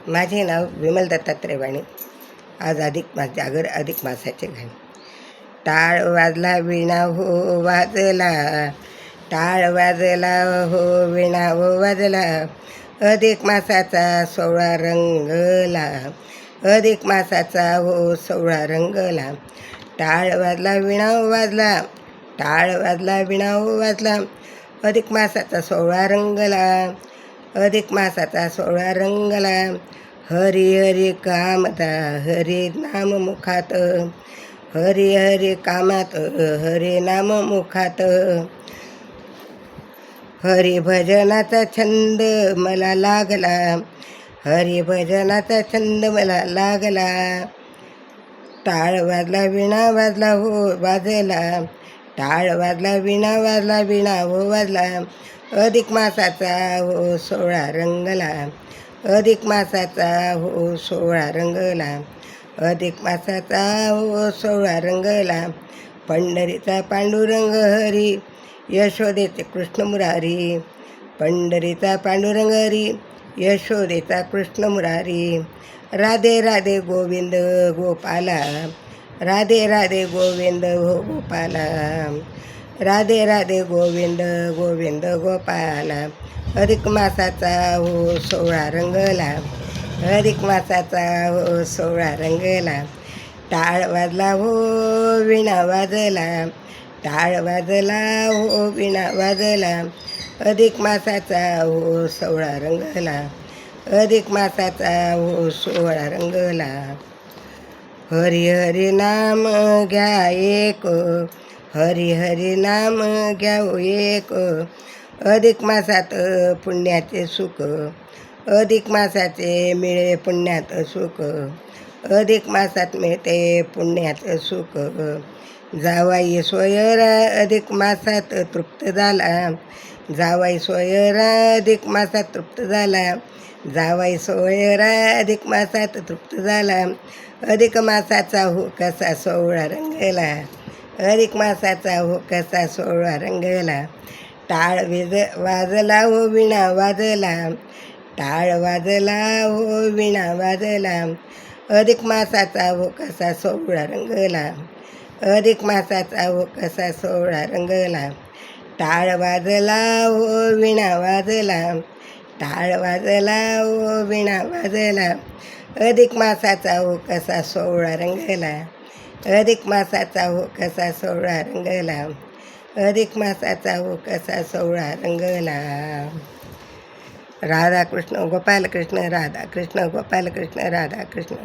माझे नाव विमल दत्तात्रय वाणी. आज अधिक मास, जागर अधिक मासाचे गाणे. टाळ वाजला विणा हो वाजला, टाळ वाजला हो विणा हो वाजला, अधिक मासाचा सोहळा रंगला, अधिक मासाचा हो सोहळा रंगला. टाळ वाजला विणा हो वाजला, टाळ वाजला विणा हो वाजला, अधिक मासाचा सोहळा रंगला, अधिक मासाचा सोहळा रंगला. हरी हरी कामता हरी नाम मुखात, हरी हरी कामात हरी नाम मुखात, हरी भजनाचा छंद मला लागला, हरी भजनाचा छंद मला लागला. टाळ वाजला विणा वाजला हो वाजला, टाळ वाजला विणा वाजला, विणा हो वाजला, अधिक मासाचा हो सोहळा रंगला, अधिक मासाचा हो सोहळा रंगला, अधिक मासाचा हो सोहळा रंगला. पंढरीचा पांडुरंग हरी, यशोदेचे कृष्ण मुरारी, पंढरीचा पांडुरंग हरी, यशोदेचा कृष्ण मुरारी. राधे राधे गोविंद गोपाला, राधे राधे गोविंद हो गोपाला, राधे राधे गोविंद गोविंद गोपाला. अधिक मासाचा हो सोहळा रंगला, अधिक मासाचा हो सोहळा रंगला. टाळ वाजला हो विणा वाजला, टाळ वाजला हो विणा वाजला, अधिक मासाचा हो सोहळा रंगला, अधिक मासाचा हो सोहळा रंगला. हरी हरी नाम घ्या एक, हरी हरी नाम घ्या एक, अधिक मासात पुण्याचे सुख, अधिक मासाचे मिळे पुण्यात सुख, अधिक मासात मिळते पुण्यात सुख. जावाई सोयरा अधिक मासात तृप्त झाला, जावाई सोयरा अधिक मासात तृप्त झाला, जावाई सोयरा अधिक मासात तृप्त झाला, अधिक मासाचा हो कसा सोहळा रंगला, अधिक मासाचा हो कसा सोहळा रंगला. टाळ वाजला हो विणा वाजला, टाळ वाजला हो विणा वाजला, अधिक मासाचा हो कसा सोहळा रंगला, अधिक मासाचा हो कसा सोहळा रंगला. टाळ वाजला हो विणा वाजला, टाळ वाजला हो विणा वाजला, अधिक मासाचा हो कसा सोहळा रंगला, अधिक मासाचा हो कसा सोहळा रंगला, अधिक मासाचा हो कसा सोहळा रंगला. राधा कृष्ण गोपाल कृष्ण, राधा कृष्ण गोपाल कृष्ण, राधा कृष्ण.